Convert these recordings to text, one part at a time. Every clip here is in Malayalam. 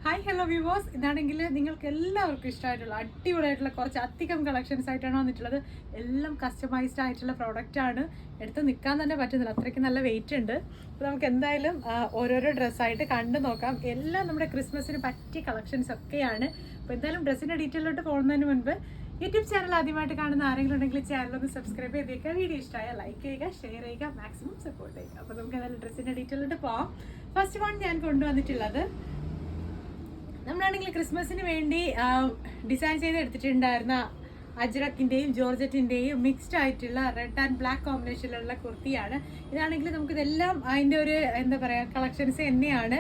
ഹായ് ഹലോ വ്യൂവേഴ്സ്, ഇതാണെങ്കിൽ നിങ്ങൾക്ക് എല്ലാവർക്കും ഇഷ്ടമായിട്ടുള്ള അടിപൊളിയായിട്ടുള്ള കുറച്ച് അധികം കളക്ഷൻസ് ആയിട്ടാണ് വന്നിട്ടുള്ളത്. എല്ലാം കസ്റ്റമൈസ്ഡ് ആയിട്ടുള്ള പ്രോഡക്റ്റ് ആണ്. എടുത്ത് നിൽക്കാൻ തന്നെ പറ്റുന്നില്ല, അത്രയ്ക്ക് നല്ല വെയിറ്റ് ഉണ്ട്. അപ്പോൾ നമുക്ക് എന്തായാലും ഓരോരോ ഡ്രസ്സായിട്ട് കണ്ടു നോക്കാം. എല്ലാം നമ്മുടെ ക്രിസ്മസിന് പറ്റിയ കളക്ഷൻസ് ഒക്കെയാണ്. അപ്പോൾ എന്തായാലും ഡ്രസ്സിൻ്റെ ഡീറ്റെയിലോട്ട് പോകുന്നതിന് മുൻപ് യൂട്യൂബ് ചാനൽ ആദ്യമായിട്ട് കാണുന്ന ആരെങ്കിലും ഉണ്ടെങ്കിൽ ചാനലൊന്ന് സബ്സ്ക്രൈബ് ചെയ്തേക്കുക. വീഡിയോ ഇഷ്ടമായ ലൈക്ക് ചെയ്യുക, ഷെയർ ചെയ്യുക, മാക്സിമം സപ്പോർട്ട് ചെയ്യുക. അപ്പോൾ നമുക്ക് എന്തായാലും ഡ്രസ്സിൻ്റെ ഡീറ്റെയിലോട്ട് പോകാം. ഫസ്റ്റ് വൺ ഞാൻ കൊണ്ടുവന്നിട്ടുള്ളത് നമ്മളാണെങ്കിൽ ക്രിസ്മസിന് വേണ്ടി ഡിസൈൻ ചെയ്ത് എടുത്തിട്ടുണ്ടായിരുന്ന അജ്രക്കിൻ്റെയും ജോർജറ്റിൻ്റെയും മിക്സ്ഡ് ആയിട്ടുള്ള റെഡ് ആൻഡ് ബ്ലാക്ക് കോമ്പിനേഷനിലുള്ള കുർത്തിയാണ്. ഇതാണെങ്കിൽ നമുക്കിതെല്ലാം അതിൻ്റെ ഒരു എന്താ പറയുക കളക്ഷൻസ് തന്നെയാണ്.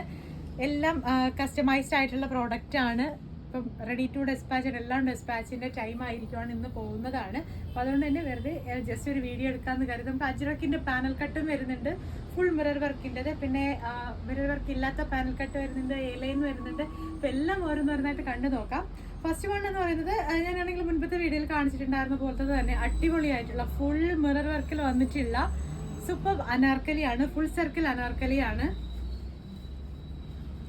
എല്ലാം കസ്റ്റമൈസ്ഡ് ആയിട്ടുള്ള പ്രോഡക്റ്റ് ആണ്. ഇപ്പം റെഡി ടു ഡെസ്പാച്ച് എല്ലാം ഡെസ്പാച്ചിൻ്റെ ടൈം ആയിരിക്കുവാണ്, ഇന്ന് പോകുന്നതാണ്. അപ്പോൾ അതുകൊണ്ട് തന്നെ വെറുതെ ജസ്റ്റ് ഒരു വീഡിയോ എടുക്കാമെന്ന് കരുതി. നമുക്ക് അജ്രക്കിൻ്റെ പാനൽ കട്ടും വരുന്നുണ്ട്, ഫുൾ മിറർ വർക്കിൻ്റെത്, പിന്നെ മിറർ വർക്ക് ഇല്ലാത്ത പാനൽ കട്ട് വരുന്നുണ്ട്, എലൈൻ വരുന്നുണ്ട്. അപ്പോൾ എല്ലാം ഓരോന്നോരോന്നായിട്ട് കണ്ടു നോക്കാം. ഫസ്റ്റ് വൺ എന്ന് പറയുന്നത് ഞാനാണെങ്കിൽ മുൻപത്തെ വീഡിയോയിൽ കാണിച്ചിട്ടുണ്ടായിരുന്ന പോലത്തെ തന്നെ അടിപൊളിയായിട്ടുള്ള ഫുൾ മിറർ വർക്കിൽ വന്നിട്ടുള്ള സൂപ്പർ അനാർക്കലിയാണ്, ഫുൾ സർക്കിൾ അനാർക്കലിയാണ്.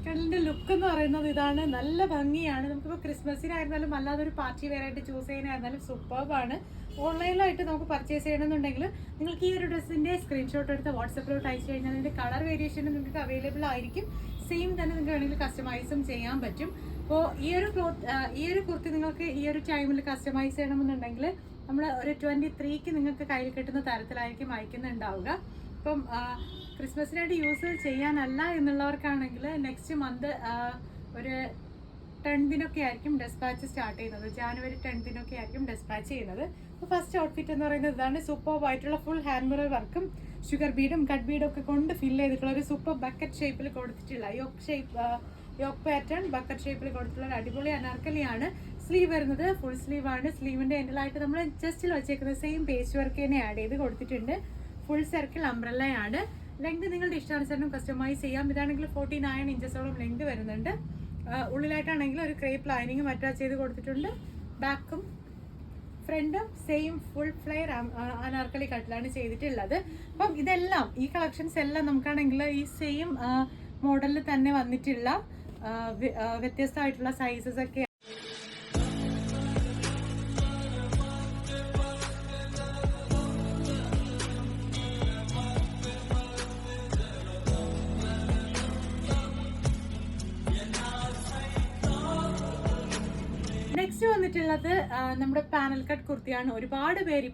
കടലിൻ്റെ ലുക്ക് എന്ന് പറയുന്നത് ഇതാണ്. നല്ല ഭംഗിയാണ്. നമുക്കിപ്പോൾ ക്രിസ്മസിനായിരുന്നാലും അല്ലാതെ ഒരു പാർട്ടി വെയർ ആയിട്ട് ചൂസ് ചെയ്യാനായിരുന്നാലും സൂപ്പർബാണ്. ഓൺലൈനിലായിട്ട് നമുക്ക് പർച്ചേസ് ചെയ്യണമെന്നുണ്ടെങ്കിൽ നിങ്ങൾക്ക് ഈ ഒരു ഡ്രസ്സിൻ്റെ സ്ക്രീൻഷോട്ട് എടുത്ത് വാട്സപ്പിലോട്ട് അയച്ചു കഴിഞ്ഞാൽ അതിൻ്റെ കളർ വേരിയേഷനും നിങ്ങൾക്ക് അവൈലബിൾ ആയിരിക്കും. സെയിം തന്നെ നിങ്ങൾക്ക് വേണമെങ്കിൽ കസ്റ്റമൈസും ചെയ്യാൻ പറ്റും. അപ്പോൾ ഈ ഒരു കുർത്തി നിങ്ങൾക്ക് ഈ ഒരു ടൈമിൽ കസ്റ്റമൈസ് ചെയ്യണമെന്നുണ്ടെങ്കിൽ നമ്മൾ ഒരു 23ക്ക് നിങ്ങൾക്ക് കയ്യിൽ കിട്ടുന്ന തരത്തിലായിരിക്കും അയക്കുന്നുണ്ടാവുക. ഇപ്പം ക്രിസ്മസിനായിട്ട് യൂസ് ചെയ്യാനല്ല എന്നുള്ളവർക്കാണെങ്കിൽ നെക്സ്റ്റ് മന്ത് ഒരു 10th ആയിരിക്കും ഡെസ്പാച്ച് സ്റ്റാർട്ട് ചെയ്യുന്നത്. ജാനുവരി 10th ആയിരിക്കും ഡെസ്പാച്ച് ചെയ്യുന്നത്. അപ്പോൾ ഫസ്റ്റ് ഔട്ട്ഫിറ്റ് എന്ന് പറയുന്നത് ഇതാണ്. സൂപ്പർ ആയിട്ടുള്ള ഫുൾ ഹാൻഡ് മിറർ വർക്കും ഷുഗർ ബീഡും കട്ട് ബീഡും ഒക്കെ കൊണ്ട് ഫില്ല് ചെയ്തിട്ടുള്ള ഒരു സൂപ്പർ ബക്കറ്റ് ഷേപ്പിൽ കൊടുത്തിട്ടുള്ള യോക്ക് പാറ്റേൺ ബക്കറ്റ് ഷേപ്പിൽ കൊടുത്തിട്ടുള്ള ഒരു അടിപൊളി അനാർക്കലിയാണ്. സ്ലീവ് വരുന്നത് ഫുൾ സ്ലീവ് ആണ്. സ്ലീവിൻ്റെ എൻഡിലായിട്ട് നമ്മൾ ജസ്റ്റിൽ വെച്ചേക്കുന്ന സെയിം പേസ്റ്റ് വർക്ക് തന്നെ ആഡ് ചെയ്ത് കൊടുത്തിട്ടുണ്ട്. Full circle അംബ്രല്ലയാണ്. ലെങ്ത് നിങ്ങളുടെ ഇഷ്ടാനുസരണം കസ്റ്റമൈസ് ചെയ്യാം. ഇതാണെങ്കിൽ 49 ഇഞ്ചസോളം ലെങ്ത് വരുന്നുണ്ട്. ഉള്ളിലായിട്ടാണെങ്കിൽ ഒരു ക്രേപ്പ് ലൈനിങ് അറ്റാച്ച് ചെയ്ത് കൊടുത്തിട്ടുണ്ട്. ബാക്കും ഫ്രണ്ടും സെയിം ഫുൾ ഫ്ലെയർ അനാർക്കലി കട്ടിലാണ് ചെയ്തിട്ടുള്ളത്. അപ്പം ഇതെല്ലാം ഈ കളക്ഷൻസ് എല്ലാം നമുക്കാണെങ്കിൽ ഈ സെയിം മോഡലിൽ തന്നെ വന്നിട്ടുള്ള വ്യത്യസ്തമായിട്ടുള്ള സൈസസ് ഒക്കെ. നെക്സ്റ്റ് വന്നിട്ടുള്ളത് നമ്മുടെ പാനൽ കട്ട് കുർത്തിയാണ്. ഒരുപാട് പേര്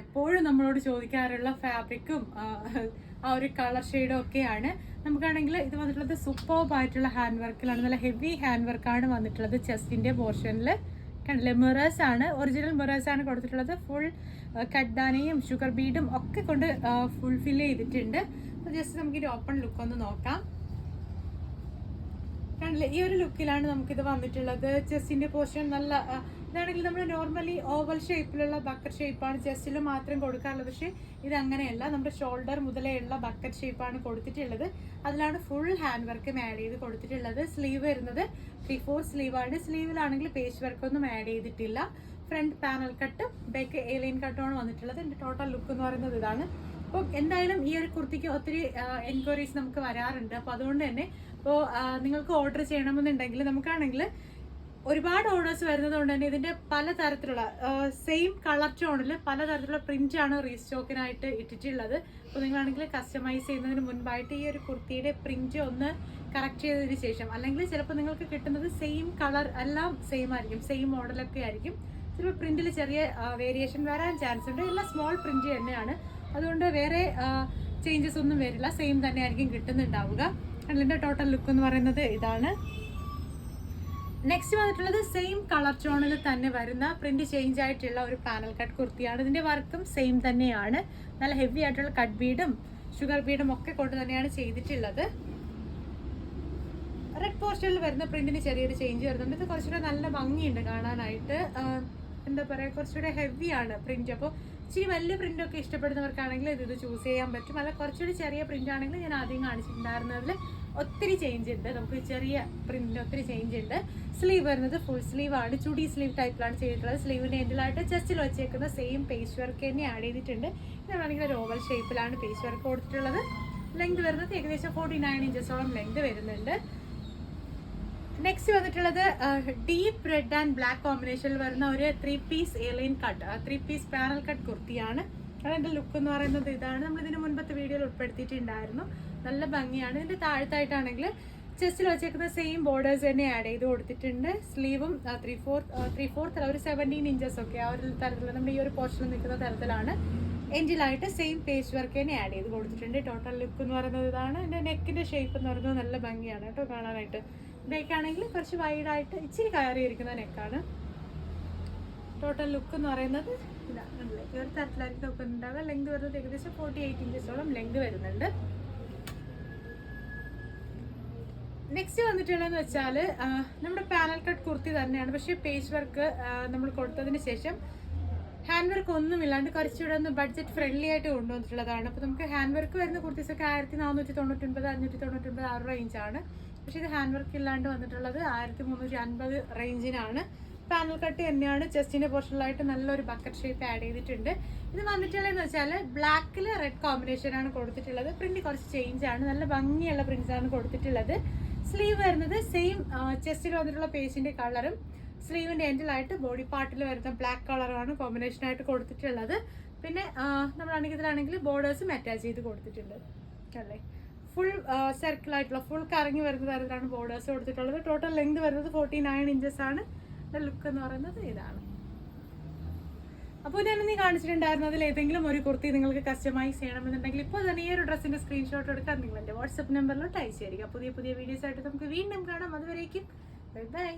എപ്പോഴും നമ്മളോട് ചോദിക്കാറുള്ള ഫാബ്രിക്കും ആ ഒരു കളർ ഷെയ്ഡും ഒക്കെയാണ്. നമുക്കാണെങ്കിൽ ഇത് വന്നിട്ടുള്ളത് സൂപ്പർബായിട്ടുള്ള ഹാൻഡ് വർക്കിലാണ്. നല്ല ഹെവി ഹാൻഡ് വർക്കാണ് വന്നിട്ടുള്ളത്. ചെസ്റ്റിൻ്റെ പോർഷനിൽ കണ്ടില്ലേ, മിറേഴ്സ് ആണ്, ഒറിജിനൽ മിറേഴ്സ് ആണ് കൊടുത്തിട്ടുള്ളത്. ഫുൾ കഡ്ദാനയും ഷുഗർ ബീഡും ഒക്കെ കൊണ്ട് ഫുൾഫിൽ ചെയ്തിട്ടുണ്ട്. അപ്പോൾ ജസ്റ്റ് നമുക്കിത് ഓപ്പൺ ലുക്ക് ഒന്ന് നോക്കാം. കണ്ടില്ലേ, ഈ ഒരു ലുക്കിലാണ് നമുക്കിത് വന്നിട്ടുള്ളത്. ചെസ്റ്റിൻ്റെ പോർഷൻ നല്ല ഇതാണെങ്കിൽ നമ്മൾ നോർമലി ഓവൽ ഷേപ്പിലുള്ള ബക്കറ്റ് ഷേപ്പാണ് ചെസ്റ്റിൽ മാത്രം കൊടുക്കാറുള്ളത്. പക്ഷേ ഇത് അങ്ങനെയല്ല, നമ്മുടെ ഷോൾഡർ മുതലേ ഉള്ള ബക്കറ്റ് ഷേപ്പാണ് കൊടുത്തിട്ടുള്ളത്. അതിലാണ് ഫുൾ ഹാൻഡ് വർക്കും ആഡ് ചെയ്ത് കൊടുത്തിട്ടുള്ളത്. സ്ലീവ് വരുന്നത് 3/4 സ്ലീവാണ്. സ്ലീവിലാണെങ്കിൽ പേസ്റ്റ് വർക്കൊന്നും ആഡ് ചെയ്തിട്ടില്ല. ഫ്രണ്ട് പാനൽ കട്ടും ബാക്ക് എലൈൻ കട്ടുമാണ് വന്നിട്ടുള്ളത്. എൻ്റെ ടോട്ടൽ ലുക്ക് എന്ന് പറയുന്നത് ഇതാണ്. അപ്പോൾ എന്തായാലും ഈ ഒരു കുർത്തിക്ക് ഒത്തിരി എൻക്വയറീസ് നമുക്ക് വരാറുണ്ട്. അപ്പോൾ അതുകൊണ്ട് തന്നെ ഇപ്പോൾ നിങ്ങൾക്ക് ഓർഡർ ചെയ്യണമെന്നുണ്ടെങ്കിൽ നമുക്കാണെങ്കിൽ ഒരുപാട് ഓർഡേഴ്സ് വരുന്നത് കൊണ്ട് തന്നെ ഇതിൻ്റെ പലതരത്തിലുള്ള സെയിം കളർ ടോണിൽ പലതരത്തിലുള്ള പ്രിൻ്റാണ് റീസ്റ്റോക്കിനായിട്ട് ഇട്ടിട്ടുള്ളത്. അപ്പോൾ നിങ്ങളാണെങ്കിൽ കസ്റ്റമൈസ് ചെയ്യുന്നതിന് മുൻപായിട്ട് ഈ ഒരു കുർത്തിയുടെ പ്രിൻ്റ് ഒന്ന് കറക്റ്റ് ചെയ്തതിന് ശേഷം, അല്ലെങ്കിൽ ചിലപ്പോൾ നിങ്ങൾക്ക് കിട്ടുന്നത് സെയിം കളർ എല്ലാം സെയിം ആയിരിക്കും, സെയിം മോഡലൊക്കെ ആയിരിക്കും. ചിലപ്പോൾ പ്രിൻറ്റിൽ ചെറിയ വേരിയേഷൻ വരാൻ ചാൻസ് ഉണ്ട്. എല്ലാം സ്മോൾ പ്രിൻ്റ് തന്നെയാണ്, അതുകൊണ്ട് വേറെ ചേഞ്ചസ് ഒന്നും വരില്ല, സെയിം തന്നെ ആയിരിക്കും കിട്ടുന്നുണ്ടാവുക. അതിൻ്റെ ടോട്ടൽ ലുക്ക് എന്ന് പറയുന്നത് ഇതാണ്. നെക്സ്റ്റ് വന്നിട്ടുള്ളത് സെയിം കളർ ടോണിൽ തന്നെ വരുന്ന പ്രിന്റ് ചേഞ്ച് ആയിട്ടുള്ള ഒരു പാനൽ കട്ട് കുർത്തിയാണ്. ഇതിൻ്റെ വർക്കും സെയിം തന്നെയാണ്. നല്ല ഹെവി ആയിട്ടുള്ള കട്ട് ബീഡും ഷുഗർ ബീഡും ഒക്കെ കൊണ്ട് തന്നെയാണ് ചെയ്തിട്ടുള്ളത്. റെഡ് പോർഷനിൽ വരുന്ന പ്രിന്റിന് ചെറിയൊരു ചേഞ്ച് വരുന്നുണ്ട്. ഇത് കുറച്ചുകൂടെ നല്ല ഭംഗിയുണ്ട് കാണാനായിട്ട്. എന്താ പറയുക, കുറച്ചുകൂടെ ഹെവിയാണ് പ്രിന്റ്. അപ്പോൾ ഇച്ചിരി വലിയ പ്രിൻ്റൊക്കെ ഇഷ്ടപ്പെടുന്നവർക്കാണെങ്കിൽ ഇത് ചൂസ് ചെയ്യാൻ പറ്റും. അല്ല കുറച്ചുകൂടി ചെറിയ പ്രിൻ്റ് ആണെങ്കിൽ ഞാൻ ആദ്യം കാണിച്ചിട്ടുണ്ടായിരുന്നതിൽ ഒത്തിരി ചേഞ്ച് ഉണ്ട്. നമുക്ക് ചെറിയ പ്രിന്റിന് ഒത്തിരി ചേഞ്ച് ഉണ്ട്. സ്ലീവ് വരുന്നത് ഫുൾ സ്ലീവാണ്. ചുടി സ്ലീവ് ടൈപ്പിലാണ് ചെയ്തിട്ടുള്ളത്. സ്ലീവിൻ്റെ എൻഡിലായിട്ട് ചെസ്റ്റിൽ വെച്ചേക്കുന്ന സെയിം പേസ്റ്റ് വർക്ക് തന്നെ ആഡ് ചെയ്തിട്ടുണ്ട്. ഇതാണെങ്കിൽ ഒരു ഓവൽ ഷേപ്പിലാണ് പേസ്റ്റ് വർക്ക് കൊടുത്തിട്ടുള്ളത്. ലെങ്ത് വരുന്നത് ഏകദേശം 49 ഇഞ്ചസോളം ലെങ്ത് വരുന്നുണ്ട്. നെക്സ്റ്റ് വന്നിട്ടുള്ളത് ഡീപ്പ് റെഡ് ആൻഡ് ബ്ലാക്ക് കോമ്പിനേഷനിൽ വരുന്ന ഒരു 3-piece airline cut 3-piece panel cut കുർത്തിയാണ്. അതിൻ്റെ ലുക്ക് എന്ന് പറയുന്നത് ഇതാണ്. നമ്മൾ ഇതിന് മുൻപത്തെ വീഡിയോയിൽ ഉൾപ്പെടുത്തിയിട്ടുണ്ടായിരുന്നു. നല്ല ഭംഗിയാണ്. ഇതിൻ്റെ താഴത്തായിട്ടാണെങ്കിൽ ചെസ്റ്റിൽ വെച്ചേക്കുന്ന സെയിം ബോർഡേഴ്സ് തന്നെ ആഡ് ചെയ്ത് കൊടുത്തിട്ടുണ്ട്. സ്ലീവും 3/4 ഒരു 17 ഇഞ്ചസ് ഒക്കെ ആ ഒരു തരത്തിൽ നമ്മുടെ ഈ ഒരു പോർഷനിൽ നിൽക്കുന്ന തരത്തിലാണ്. എൻഡിലായിട്ട് സെയിം പേസ്റ്റ് വർക്ക് തന്നെ ആഡ് ചെയ്ത് കൊടുത്തിട്ടുണ്ട്. ടോട്ടൽ ലുക്ക് എന്ന് പറയുന്നത് ഇതാണ്. എൻ്റെ നെക്കിൻ്റെ ഷേപ്പ് എന്ന് പറയുന്നത് നല്ല ഭംഗിയാണ് കേട്ടോ കാണാനായിട്ട്. നെക്കാണെങ്കിൽ കുറച്ച് വൈഡായിട്ട് ഇച്ചിരി കയറിയിരിക്കുന്ന നെക്കാണ്. ടോട്ടൽ ലുക്ക് എന്ന് പറയുന്നത് ഇതാണ്. ഈ ഒരു തരത്തിലായിരിക്കും ഒക്കെ ഉണ്ടാവുക. ലെങ്ത് വരുന്നത് ഏകദേശം 48 ഇഞ്ചസോളം ലെങ്ത് വരുന്നുണ്ട്. നെക്സ്റ്റ് വന്നിട്ടുള്ളതെന്ന് വെച്ചാൽ നമ്മുടെ പാനൽ കട്ട് കുർത്തി തന്നെയാണ്. പക്ഷേ പേസ്റ്റ് വർക്ക് നമ്മൾ കൊടുത്തതിന് ശേഷം ഹാൻഡ് വർക്ക് ഒന്നുമില്ലാണ്ട് കുറച്ചുകൂടെ ഒന്ന് ബഡ്ജറ്റ് ഫ്രണ്ട്ലി ആയിട്ട് കൊണ്ടുവന്നിട്ടുള്ളതാണ്. അപ്പോൾ നമുക്ക് ഹാൻഡ് വർക്ക് വരുന്ന കുർത്തീസൊക്കെ 1499, 599 ആ ഒരു റേഞ്ചാണ്. പക്ഷേ ഇത് ഹാൻഡ് വർക്ക് ഇല്ലാണ്ട് വന്നിട്ടുള്ളത് 1350 റേഞ്ചിനാണ്. പാനൽ കട്ട് തന്നെയാണ്. ചെസ്റ്റിൻ്റെ പോർഷനിലായിട്ട് നല്ലൊരു ബക്കറ്റ് ഷേപ്പ് ആഡ് ചെയ്തിട്ടുണ്ട്. ഇത് വന്നിട്ടുള്ളതെന്ന് വെച്ചാൽ ബ്ലാക്കിൽ റെഡ് കോമ്പിനേഷനാണ് കൊടുത്തിട്ടുള്ളത്. പ്രിന്റ് കുറച്ച് ചേഞ്ച് ആണ്. നല്ല ഭംഗിയുള്ള പ്രിന്റ്സാണ് കൊടുത്തിട്ടുള്ളത്. സ്ലീവ് വരുന്നത് സെയിം ചെസ്റ്റിൽ വന്നിട്ടുള്ള പേജിൻ്റെ കളറും സ്ലീവിൻ്റെ എൻഡിലായിട്ട് ബോഡി പാർട്ടിൽ വരുന്ന ബ്ലാക്ക് കളറാണ് കോമ്പിനേഷനായിട്ട് കൊടുത്തിട്ടുള്ളത്. പിന്നെ നമ്മളാണെങ്കിൽ ഇതിലാണെങ്കിൽ ബോർഡേഴ്സും അറ്റാച്ച് ചെയ്ത് കൊടുത്തിട്ടുണ്ട് അല്ലേ. ഫുൾ സർക്കിളായിട്ടുള്ള ഫുൾ കറങ്ങി വരുന്ന തരത്തിലാണ് ബോർഡേഴ്സ് കൊടുത്തിട്ടുള്ളത്. ടോട്ടൽ ലെങ്ത് വരുന്നത് 49 ഇഞ്ചസ് ആണ്. ലുക്ക് എന്ന് പറയുന്നത് ഇതാണ്. അപ്പോൾ ഞാനിന്ന് കാണിച്ചിട്ടുണ്ടായിരുന്നു അതിൽ ഏതെങ്കിലും ഒരു കുർത്തി നിങ്ങൾക്ക് കസ്റ്റമൈസ് ചെയ്യണമെന്നുണ്ടെങ്കിൽ ഇപ്പോൾ തന്നെ ഈ ഒരു ഡ്രസ്സിൻ്റെ സ്ക്രീൻഷോട്ട് എടുക്കാൻ നിങ്ങൾ എൻ്റെ വാട്സപ്പ് നമ്പറിലോട്ട് അയച്ചു തരിക. പുതിയ വീഡിയോസ് ആയിട്ട് നമുക്ക് വീണ്ടും കാണാം. അതുവരേക്കും ബൈ ബൈ.